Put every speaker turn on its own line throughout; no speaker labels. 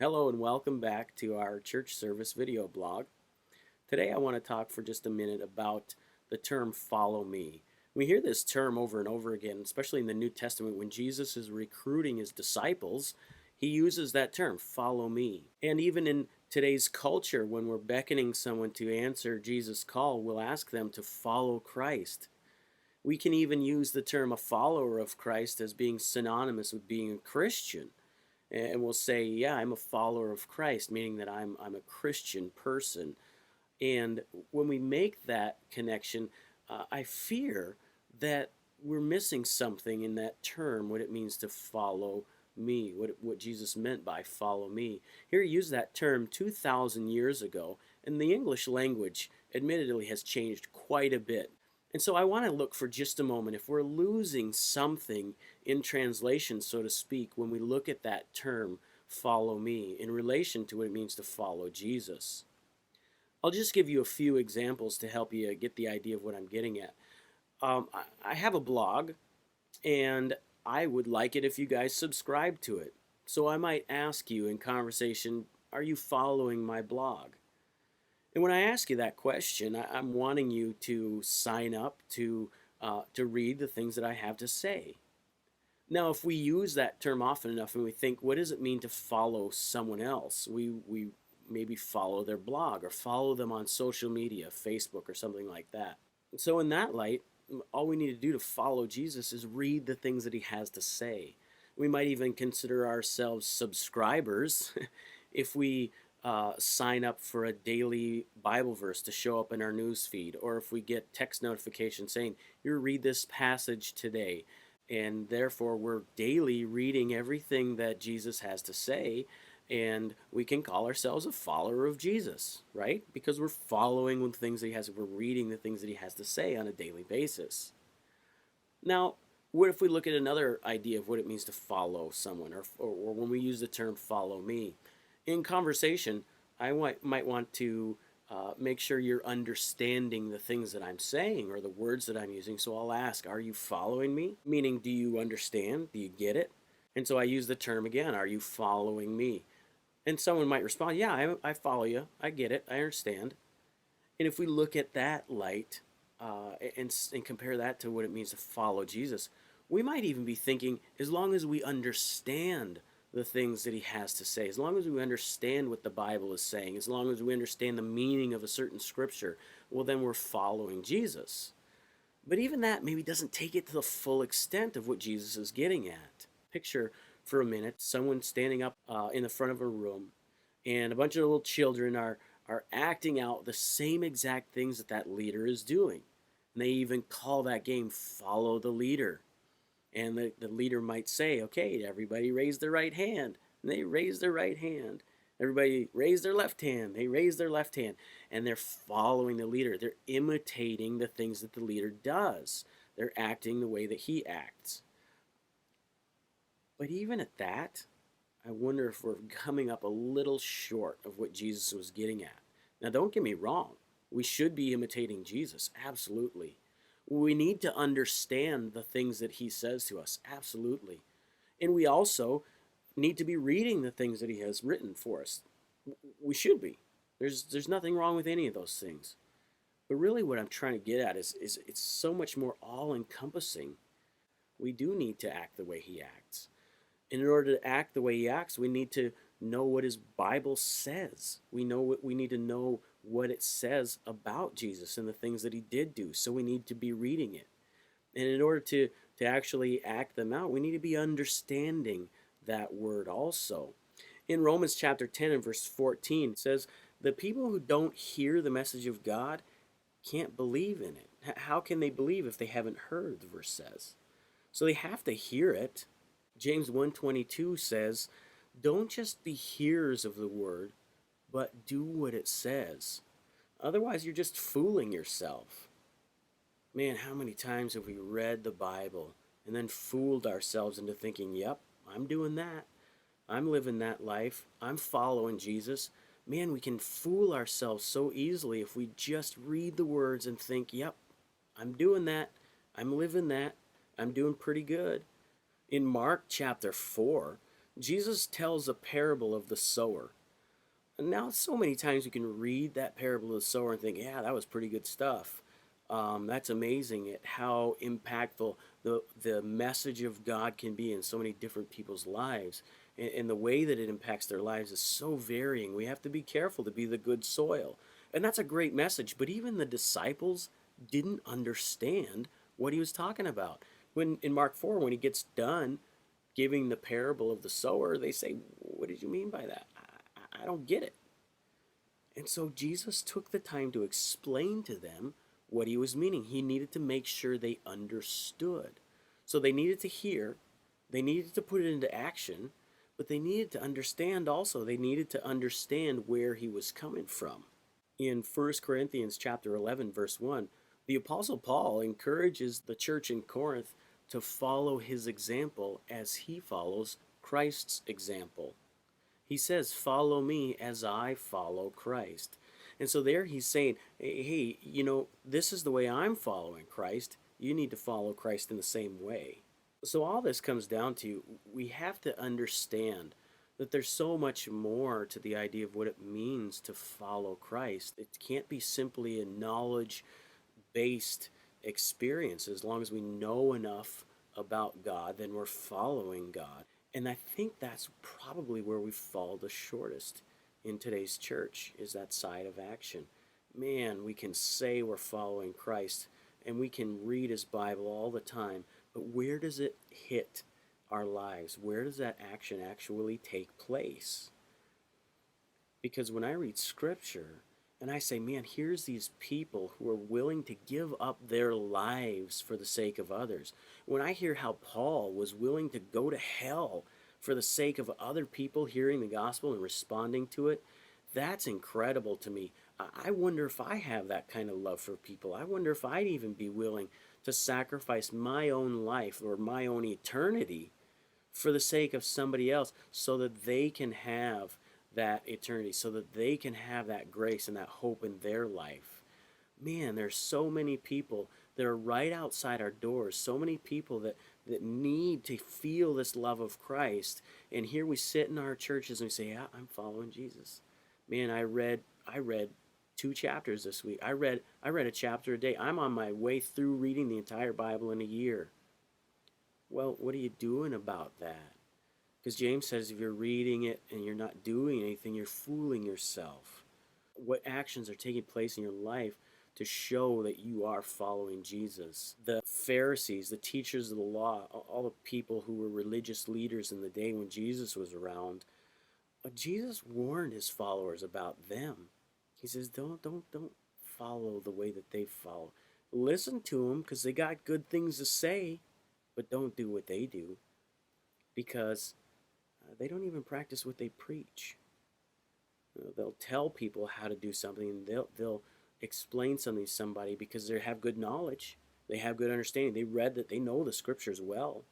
Hello and welcome back to our church service video blog. Today I want to talk for just a minute about the term follow me. We hear this term over and over again, especially in the New Testament when Jesus is recruiting his disciples. He uses that term, follow me. And even in today's culture, when we're beckoning someone to answer Jesus' call, we'll ask them to follow Christ. We can even use the term a follower of Christ as being synonymous with being a Christian. And we'll say, yeah, I'm a follower of Christ, meaning that I'm a Christian person. And when we make that connection, I fear that we're missing something in that term, what it means to follow me, what Jesus meant by follow me. Here he used that term 2,000 years ago, and the English language admittedly has changed quite a bit. And so I want to look for just a moment if we're losing something in translation, so to speak, when we look at that term, follow me, in relation to what it means to follow Jesus. I'll just give you a few examples to help you get the idea of what I'm getting at. I have a blog, and I would like it if you guys subscribe to it. So I might ask you in conversation, are you following my blog? And when I ask you that question, I'm wanting you to sign up to read the things that I have to say. Now, if we use that term often enough and we think, what does it mean to follow someone else? We maybe follow their blog or follow them on social media, Facebook or something like that. And so in that light, all we need to do to follow Jesus is read the things that he has to say. We might even consider ourselves subscribers if we sign up for a daily Bible verse to show up in our news feed, or if we get text notifications saying, you read this passage today, and therefore we're daily reading everything that Jesus has to say, and we can call ourselves a follower of Jesus, right? Because we're following the things that he has, we're reading the things that he has to say on a daily basis. Now, what if we look at another idea of what it means to follow someone, or when we use the term follow me? In conversation, I might want to make sure you're understanding the things that I'm saying or the words that I'm using. So I'll ask, are you following me? Meaning, do you understand? Do you get it? And so I use the term again, are you following me? And someone might respond, yeah, I follow you. I get it. I understand. And if we look at that light and compare that to what it means to follow Jesus, we might even be thinking, as long as we understand the things that he has to say, as long as we understand what the Bible is saying, as long as we understand the meaning of a certain scripture, well, then we're following Jesus. But even that maybe doesn't take it to the full extent of what Jesus is getting at. Picture for a minute someone standing up in the front of a room, and a bunch of little children are acting out the same exact things that leader is doing. And they even call that game Follow the Leader. And the leader might say, okay, everybody raise their right hand. And they raise their right hand. Everybody raise their left hand. They raise their left hand. And they're following the leader. They're imitating the things that the leader does. They're acting the way that he acts. But even at that, I wonder if we're coming up a little short of what Jesus was getting at. Now, don't get me wrong. We should be imitating Jesus, absolutely. We need to understand the things that he says to us, absolutely. And we also need to be reading the things that he has written for us. We should be. There's nothing wrong with any of those things. But really what I'm trying to get at is it's so much more all-encompassing. We do need to act the way he acts. And in order to act the way he acts, we need to know what his Bible says. We need to know what it says about Jesus and the things that he did do. So we need to be reading it. And in order to actually act them out, we need to be understanding that word also. In Romans chapter 10 and verse 14, it says, the people who don't hear the message of God can't believe in it. How can they believe if they haven't heard, the verse says. So they have to hear it. James 1:22 says, don't just be hearers of the word, but do what it says. Otherwise, you're just fooling yourself. Man, how many times have we read the Bible and then fooled ourselves into thinking, yep, I'm doing that. I'm living that life. I'm following Jesus. Man, we can fool ourselves so easily if we just read the words and think, yep, I'm doing that. I'm living that. I'm doing pretty good. In Mark chapter 4, Jesus tells a parable of the sower. And now, so many times we can read that parable of the sower and think, yeah, that was pretty good stuff. That's amazing at how impactful the message of God can be in so many different people's lives. And the way that it impacts their lives is so varying. We have to be careful to be the good soil. And that's a great message. But even the disciples didn't understand what he was talking about. When in Mark 4, when he gets done giving the parable of the sower, they say, what did you mean by that? I don't get it. And so Jesus took the time to explain to them what he was meaning. He needed to make sure they understood. So they needed to hear, they needed to put it into action, but they needed to understand also. They needed to understand where he was coming from. In 1 Corinthians chapter 11 verse 1, the apostle Paul encourages the church in Corinth to follow his example as he follows Christ's example. He says, follow me as I follow Christ. And so there he's saying, hey, this is the way I'm following Christ. You need to follow Christ in the same way. So all this comes down to, we have to understand that there's so much more to the idea of what it means to follow Christ. It can't be simply a knowledge-based experience. As long as we know enough about God, then we're following God. And I think that's probably where we fall the shortest in today's church, is that side of action. Man, we can say we're following Christ and we can read his Bible all the time, but where does it hit our lives? Where does that action actually take place? Because when I read scripture and I say, man, here's these people who are willing to give up their lives for the sake of others. When I hear how Paul was willing to go to hell for the sake of other people hearing the gospel and responding to it, that's incredible to me. I wonder if I have that kind of love for people. I wonder if I'd even be willing to sacrifice my own life or my own eternity for the sake of somebody else so that they can have that eternity, so that they can have that grace and that hope in their life. Man, there's so many people that are right outside our doors, so many people that need to feel this love of Christ. And here we sit in our churches and we say, yeah, I'm following Jesus. Man, I read 2 chapters this week. I read a chapter a day. I'm on my way through reading the entire Bible in a year. Well, what are you doing about that? Because James says if you're reading it and you're not doing anything, you're fooling yourself. What actions are taking place in your life to show that you are following Jesus? The Pharisees, the teachers of the law, all the people who were religious leaders in the day when Jesus was around, Jesus warned his followers about them. He says, don't follow the way that they follow. Listen to them because they got good things to say, but don't do what they do, because they don't even practice what they preach. They'll tell people how to do something, and they'll explain something to somebody because they have good knowledge, they have good understanding, they read that, they know the scriptures well,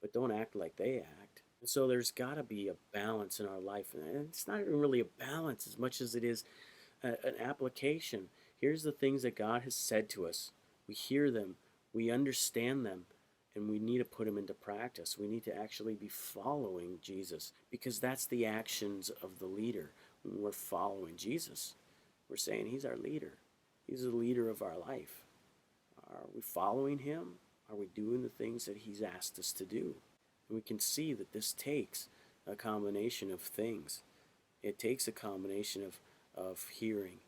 but don't act like they act. And so there's got to be a balance in our life, and it's not even really a balance as much as it is an application. Here's the things that God has said to us. We hear them, we understand them, and we need to put them into practice. We need to actually be following Jesus, because that's the actions of the leader. When we're following Jesus, we're saying he's our leader. He's the leader of our life. Are we following him? Are we doing the things that he's asked us to do? And we can see that this takes a combination of things. It takes a combination of hearing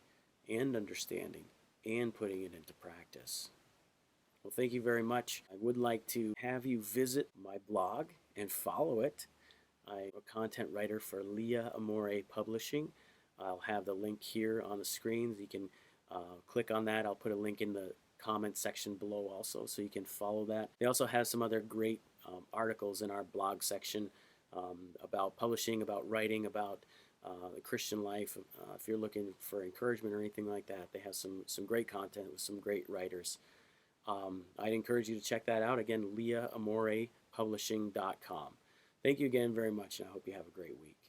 and understanding and putting it into practice. Well, thank you very much. I would like to have you visit my blog and follow it. I'm a content writer for Leah Amore Publishing. I'll have the link here on the screen. You can click on that. I'll put a link in the comment section below also, so you can follow that. They also have some other great articles in our blog section about publishing, about writing, about the Christian life. If you're looking for encouragement or anything like that, they have some great content with some great writers. I'd encourage you to check that out. Again, leahamorepublishing.com. Thank you again very much, and I hope you have a great week.